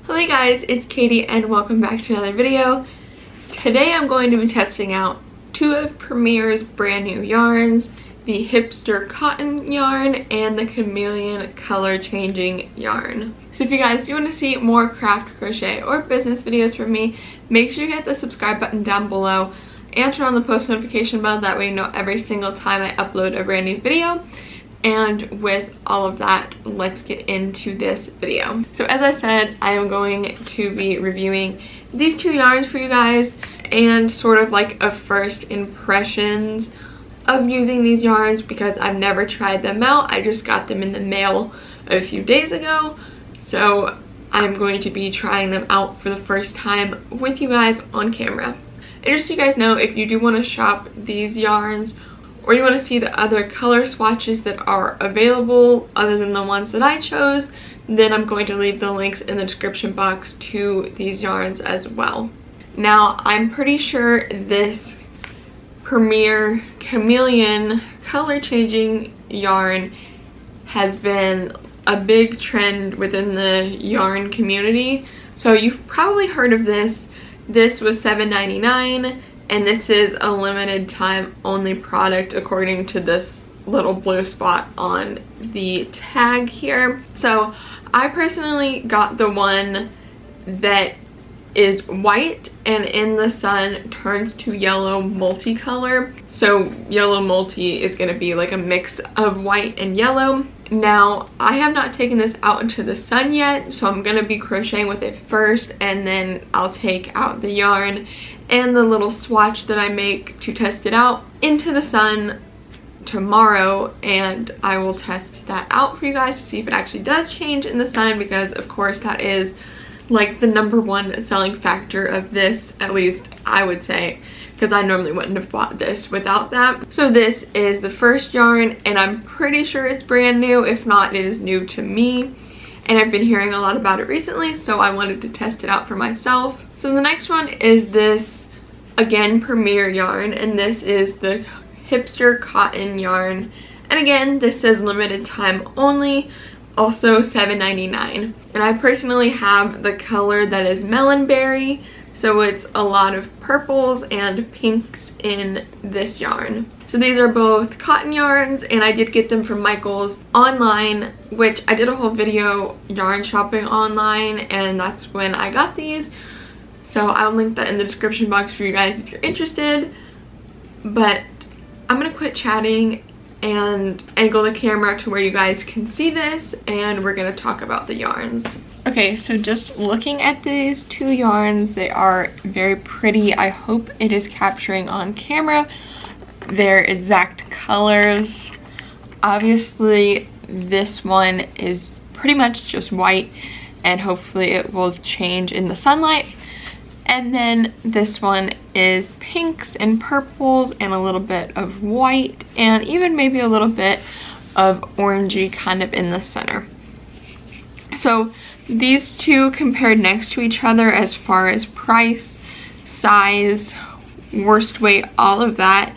Hello guys, it's Katie and welcome back to another video. Today I'm going to be testing out two of Premier's brand new yarns, the Hipster cotton yarn and the Chamaeleon color changing yarn. So if you guys do want to see more craft, crochet, or business videos from me, make sure you hit the subscribe button down below and turn on the post notification bell, that way you know every single time I upload a brand new video. And with all of that, let's get into this video. So as I said, I am going to be reviewing these two yarns for you guys and sort of like a first impressions of using these yarns because I've never tried them out. I just got them in the mail a few days ago. So I'm going to be trying them out for the first time with you guys on camera. And just so you guys know, if you do want to shop these yarns or you want to see the other color swatches that are available other than the ones that I chose, then I'm going to leave the links in the description box to these yarns as well. Now, I'm pretty sure this Premier Chamaeleon color changing yarn has been a big trend within the yarn community. So you've probably heard of this. This was $7.99. and this is a limited time only product according to this little blue spot on the tag here. So I personally got the one that is white and in the sun turns to yellow multicolor. So yellow multi is going to be like a mix of white and yellow. Now, I have not taken this out into the sun yet, so I'm going to be crocheting with it first, and then I'll take out the yarn and the little swatch that I make to test it out into the sun tomorrow, and I will test that out for you guys to see if it actually does change in the sun, because of course that is like the #1 selling factor of this, at least I would say, because I normally wouldn't have bought this without that. So this is the first yarn, and I'm pretty sure it's brand new. If not, it is new to me, and I've been hearing a lot about it recently, so I wanted to test it out for myself. So the next one is this, again, Premier yarn, and this is the Hipster cotton yarn. And again, this says limited time only, also $7.99. And I personally have the color that is melon berry, so it's a lot of purples and pinks in this yarn. So these are both cotton yarns, and I did get them from Michael's online, which I did a whole video yarn shopping online, and that's when I got these. So I'll link that in the description box for you guys if you're interested. But I'm gonna quit chatting and angle the camera to where you guys can see this, and we're gonna talk about the yarns. Okay, so just looking at these two yarns, they are very pretty. I hope it is capturing on camera their exact colors. Obviously, this one is pretty much just white, and hopefully it will change in the sunlight. And then this one is pinks and purples and a little bit of white and even maybe a little bit of orangey kind of in the center. So these two compared next to each other as far as price, size, worst weight, all of that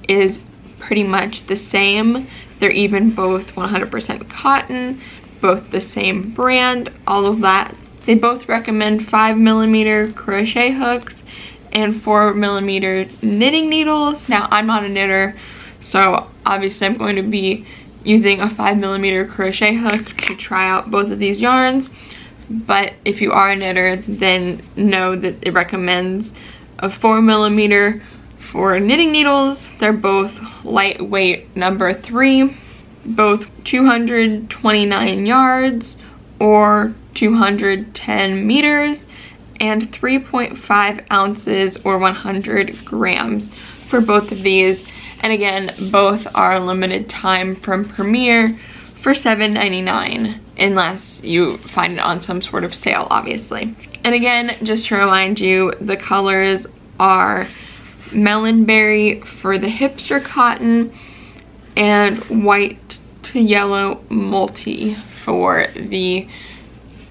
is pretty much the same. They're even both 100% cotton, both the same brand, all of that. They both recommend 5mm crochet hooks and 4mm knitting needles. Now, I'm not a knitter, so obviously I'm going to be using a 5mm crochet hook to try out both of these yarns. But if you are a knitter, then know that it recommends a 4mm for knitting needles. They're both lightweight #3, both 229 yards or 210 meters, and 3.5 ounces or 100 grams for both of these. And again, both are limited time from Premier for $7.99, unless you find it on some sort of sale, obviously. And again, just to remind you, the colors are melon berry for the Hipster cotton and white to yellow multi for the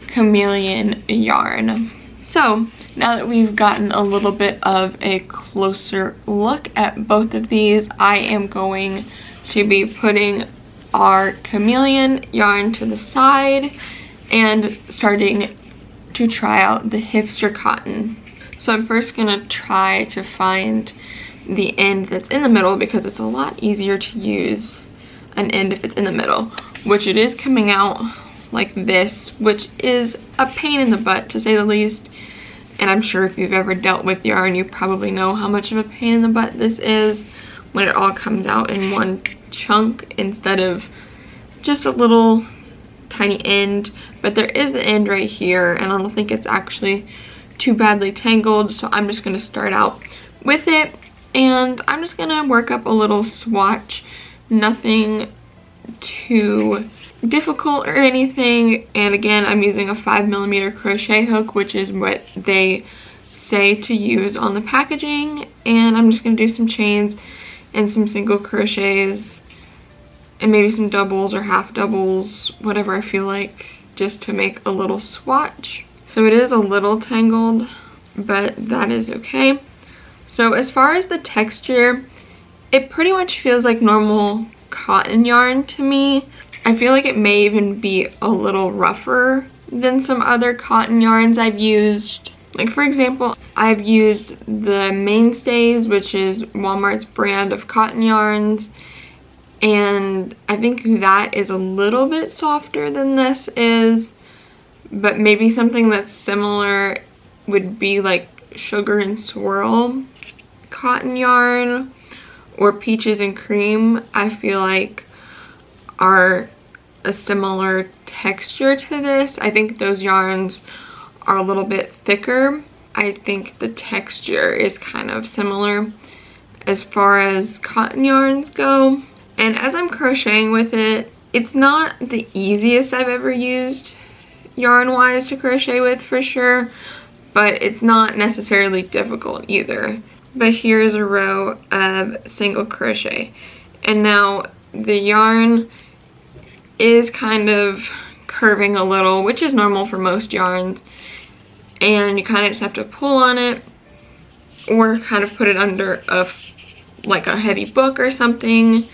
Chamaeleon yarn. So now that we've gotten a little bit of a closer look at both of these, I am going to be putting our Chamaeleon yarn to the side and starting to try out the Hipster cotton. So I'm first gonna try to find the end that's in the middle, because it's a lot easier to use an end if it's in the middle, which it is coming out like this, which is a pain in the butt to say the least. And I'm sure if you've ever dealt with yarn, you probably know how much of a pain in the butt this is when it all comes out in one chunk instead of just a little tiny end. But there is the end right here, and I don't think it's actually too badly tangled, so I'm just going to start out with it, and I'm just going to work up a little swatch, nothing too difficult or anything. And again, I'm using a 5mm crochet hook, which is what they say to use on the packaging, and I'm just going to do some chains and some single crochets and maybe some doubles or half doubles, whatever I feel like, just to make a little swatch. So it is a little tangled, but that is okay. So as far as the texture, it pretty much feels like normal cotton yarn to me. I feel like it may even be a little rougher than some other cotton yarns I've used. Like, for example, I've used the Mainstays, which is Walmart's brand of cotton yarns, and I think that is a little bit softer than this is. But maybe something that's similar would be like Sugar and Swirl cotton yarn, or Peaches and Cream. I feel like are a similar texture to this. I think those yarns are a little bit thicker. I think the texture is kind of similar as far as cotton yarns go. And as I'm crocheting with it, it's not the easiest I've ever used yarn wise to crochet with, for sure, but it's not necessarily difficult either. But here's a row of single crochet, and now the yarn is kind of curving a little, which is normal for most yarns, and you kind of just have to pull on it or kind of put it under like a heavy book or something,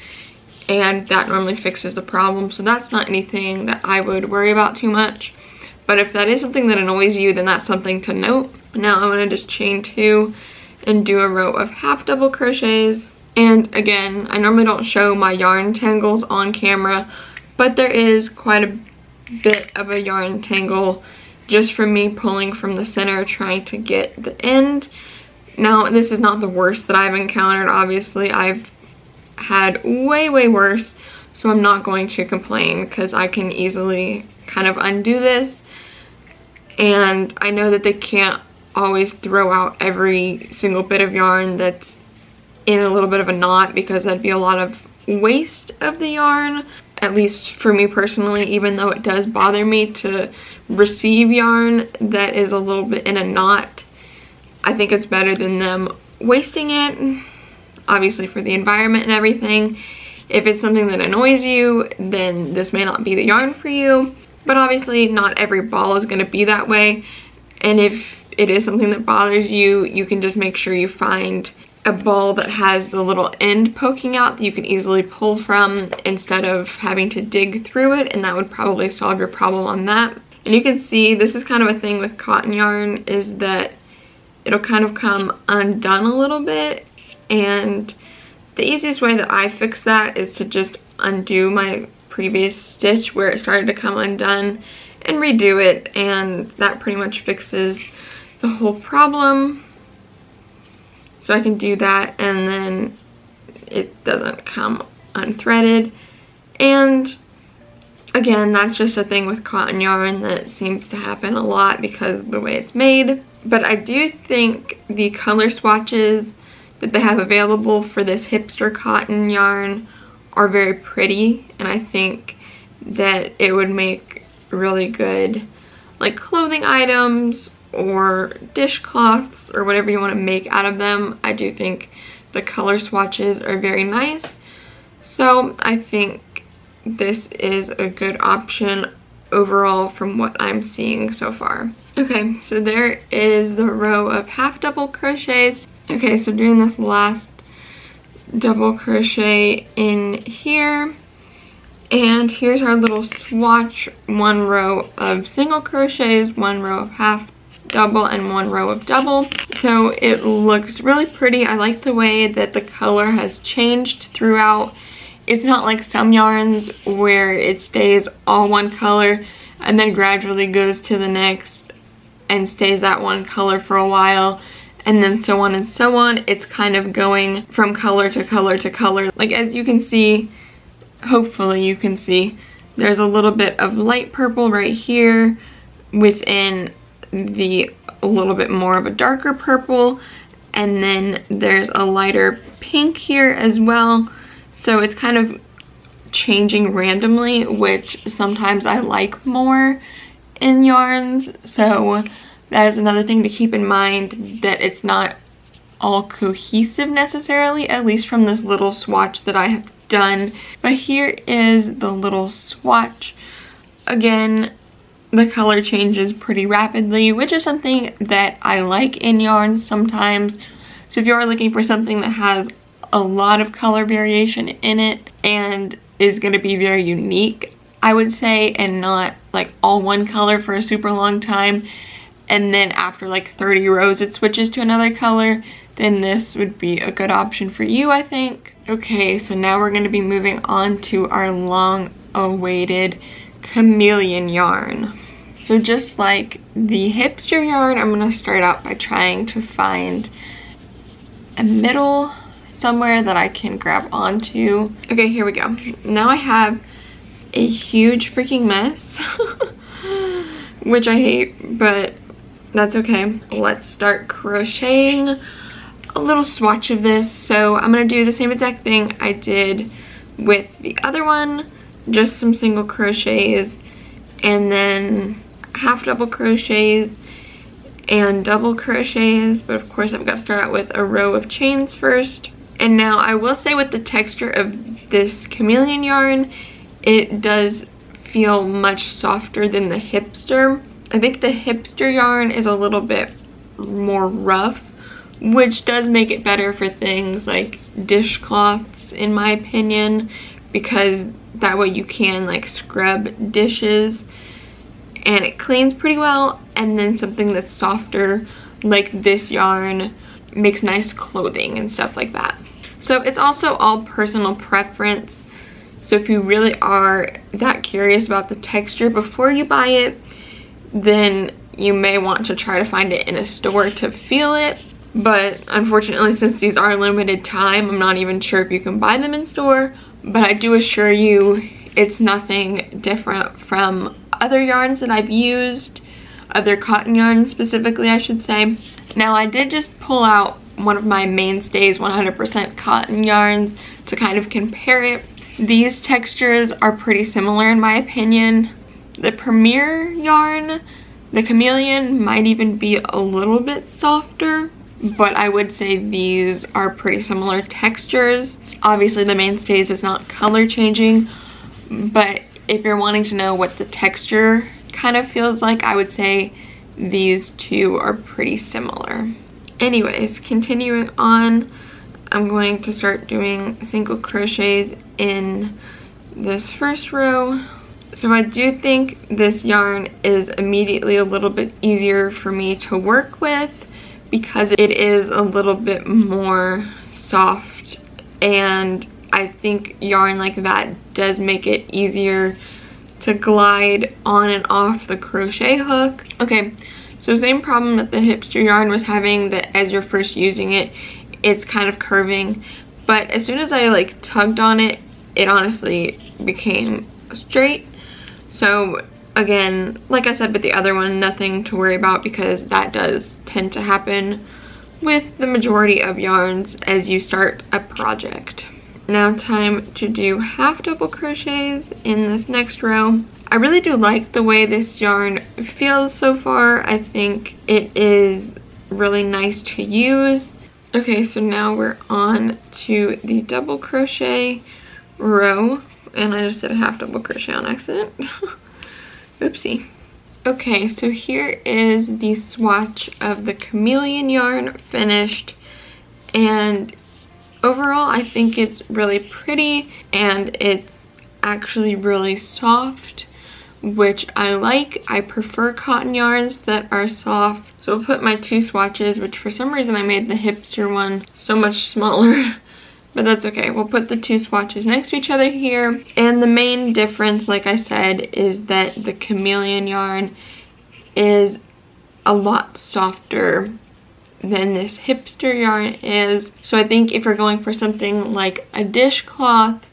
and that normally fixes the problem. So that's not anything that I would worry about too much. But if that is something that annoys you, then that's something to note. Now I'm going to just chain 2 and do a row of half double crochets. And again, I normally don't show my yarn tangles on camera, but there is quite a bit of a yarn tangle just from me pulling from the center trying to get the end. Now, this is not the worst that I've encountered. Obviously, I've had way worse, so I'm not going to complain because I can easily kind of undo this. And I know that they can't always throw out every single bit of yarn that's in a little bit of a knot, because that'd be a lot of waste of the yarn, at least for me personally. Even though it does bother me to receive yarn that is a little bit in a knot, I think it's better than them wasting it, obviously for the environment and everything. If it's something that annoys you, then this may not be the yarn for you. But obviously not every ball is going to be that way, and if it is something that bothers you, you can just make sure you find a ball that has the little end poking out that you can easily pull from instead of having to dig through it, and that would probably solve your problem on that. And you can see this is kind of a thing with cotton yarn, is that it'll kind of come undone a little bit, and the easiest way that I fix that is to just undo my previous stitch where it started to come undone and redo it, and that pretty much fixes the whole problem. So I can do that, and then it doesn't come unthreaded. And again, that's just a thing with cotton yarn that seems to happen a lot because of the way it's made. But I do think the color swatches that they have available for this Hipster cotton yarn are very pretty, and I think that it would make really good like clothing items or dishcloths or whatever you want to make out of them. I do think the color swatches are very nice, so I think this is a good option overall from what I'm seeing so far. Okay, so there is the row of half double crochets. Okay, so doing this last double crochet in here, And here's our little swatch. 1 row of single crochets, 1 row of half double, and 1 row of double. So it looks really pretty. I like the way that the color has changed throughout. It's not like some yarns where it stays all one color and then gradually goes to the next and stays that one color for a while, and then so on and so on. It's kind of going from color to color to color. Like, as you can see, hopefully you can see, there's a little bit of light purple right here within a little bit more of a darker purple, and then there's a lighter pink here as well. So it's kind of changing randomly, which sometimes I like more in yarns. So that is another thing to keep in mind, that it's not all cohesive necessarily, at least from this little swatch that I have done. But here is the little swatch. Again, the color changes pretty rapidly, which is something that I like in yarns sometimes. So if you are looking for something that has a lot of color variation in it and is going to be very unique, I would say, and not like all one color for a super long time, and then after like 30 rows it switches to another color, then this would be a good option for you, I think. Okay, so now we're going to be moving on to our long awaited chameleon yarn. So just like the hipster yarn, I'm going to start out by trying to find a middle somewhere that I can grab onto. Okay, here we go. Now I have a huge freaking mess, which I hate, but that's okay. Let's start crocheting a little swatch of this. So I'm gonna do the same exact thing I did with the other one, just some single crochets, and then half double crochets and double crochets, but of course I've got to start out with a row of chains first. And now I will say, with the texture of this chameleon yarn, it does feel much softer than the hipster. I think the hipster yarn is a little bit more rough, which does make it better for things like dishcloths, in my opinion, because that way you can like scrub dishes and it cleans pretty well. And then something that's softer like this yarn makes nice clothing and stuff like that. So it's also all personal preference. So if you really are that curious about the texture before you buy it, then you may want to try to find it in a store to feel it. But unfortunately, since these are limited time, I'm not even sure if you can buy them in store. But I do assure you, it's nothing different from other yarns that I've used, other cotton yarns specifically, I should say. Now, I did just pull out one of my mainstays 100% cotton yarns to kind of compare it. These textures are pretty similar in my opinion. The Premier yarn, the chameleon, might even be a little bit softer, but I would say these are pretty similar textures. Obviously the mainstays is not color changing, but if you're wanting to know what the texture kind of feels like, I would say these two are pretty similar. Anyways, continuing on, I'm going to start doing single crochets in this first row. So I do think this yarn is immediately a little bit easier for me to work with because it is a little bit more soft, and I think yarn like that does make it easier to glide on and off the crochet hook. Okay, so same problem that the hipster yarn was having, that as you're first using it, it's kind of curving, but as soon as I like tugged on it, it honestly became straight. So again, like I said with the other one, nothing to worry about because that does tend to happen with the majority of yarns as you start a project. Now time to do half double crochets in this next row. I really do like the way this yarn feels so far. I think it is really nice to use. Okay, so now we're on to the double crochet row, and I just did a half double crochet on accident. Oopsie. Okay, so here is the swatch of the chameleon yarn finished, and overall I think it's really pretty and it's actually really soft, which I like. I prefer cotton yarns that are soft. So I'll put my 2 swatches, which for some reason I made the Hipster one so much smaller. But that's okay. We'll put the 2 swatches next to each other here. And the main difference, like I said, is that the Chamaeleon yarn is a lot softer than this Hipster yarn is. So I think if you're going for something like a dishcloth,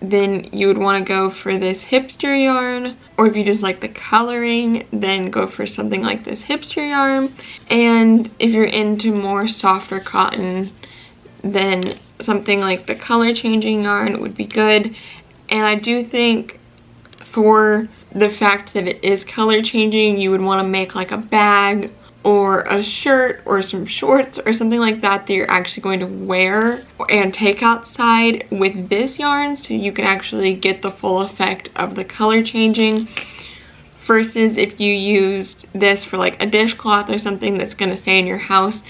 then you would want to go for this Hipster yarn. Or if you just like the coloring, then go for something like this Hipster yarn. And if you're into more softer cotton, then something like the color changing yarn would be good. And I do think for the fact that it is color changing, you would want to make like a bag or a shirt or some shorts or something like that that you're actually going to wear and take outside with this yarn, so you can actually get the full effect of the color changing, versus if you used this for like a dishcloth or something that's going to stay in your house.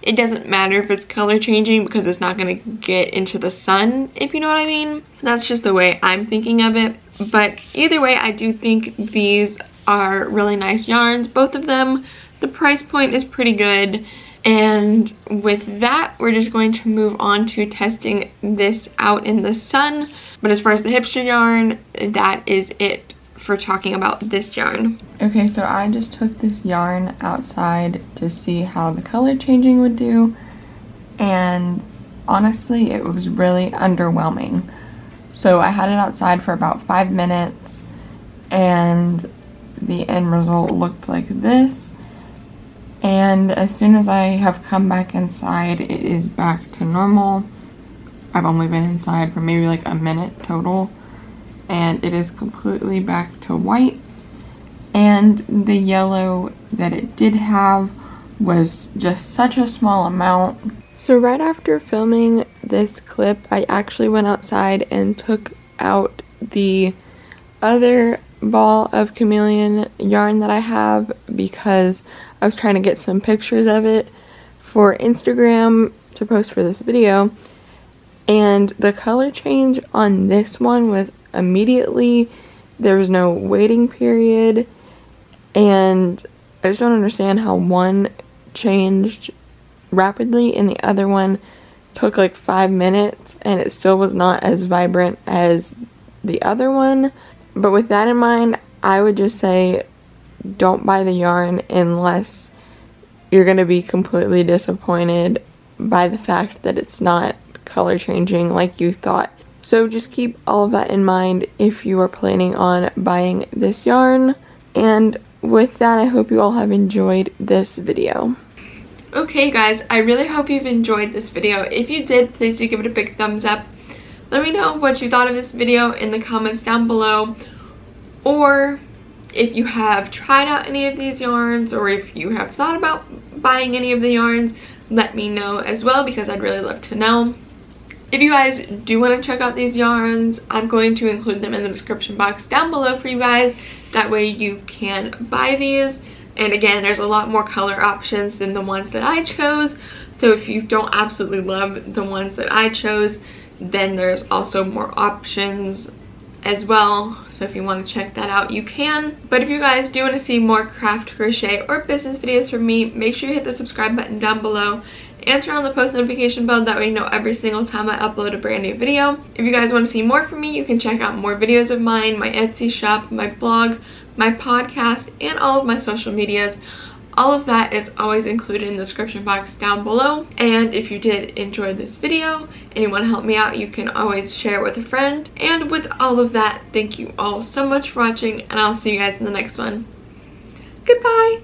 It doesn't matter if it's color changing because it's not going to get into the sun, if you know what I mean. That's just the way I'm thinking of it. But either way, I do think these are really nice yarns, both of them. The price point is pretty good. And with that, we're just going to move on to testing this out in the sun. But as far as the Hipster yarn, that is it for talking about this yarn. Okay, so I just took this yarn outside to see how the color changing would do, and honestly it was really underwhelming. So I had it outside for about 5 minutes and the end result looked like this, and as soon as I have come back inside, it is back to normal. I've only been inside for maybe like a minute total, and it is completely back to white. And the yellow that it did have was just such a small amount. So right after filming this clip, I actually went outside and took out the other ball of Chamaeleon yarn that I have, because I was trying to get some pictures of it for Instagram to post for this video. And the color change on this one was immediately. There was no waiting period, and I just don't understand how one changed rapidly and the other one took like 5 minutes and it still was not as vibrant as the other one. But with that in mind, I would just say don't buy the yarn unless you're going to be completely disappointed by the fact that it's not color changing like you thought. So just keep all of that in mind if you are planning on buying this yarn. And with that, I hope you all have enjoyed this video. Okay guys, I really hope you've enjoyed this video. If you did, please do give it a big thumbs up. Let me know what you thought of this video in the comments down below. Or if you have tried out any of these yarns, or if you have thought about buying any of the yarns, let me know as well, because I'd really love to know. If you guys do want to check out these yarns, I'm going to include them in the description box down below for you guys. That way you can buy these. And again, there's a lot more color options than the ones that I chose. So if you don't absolutely love the ones that I chose, then there's also more options as well. So if you want to check that out, you can. But if you guys do want to see more craft, crochet, or business videos from me, make sure you hit the subscribe button down below and turn on the post notification bell. That way you know every single time I upload a brand new video. If you guys want to see more from me, you can check out more videos of mine, my Etsy shop, my blog, my podcast, and all of my social medias. All of that is always included in the description box down below. And if you did enjoy this video and you want to help me out, you can always share it with a friend. And with all of that, thank you all so much for watching, and I'll see you guys in the next one. Goodbye!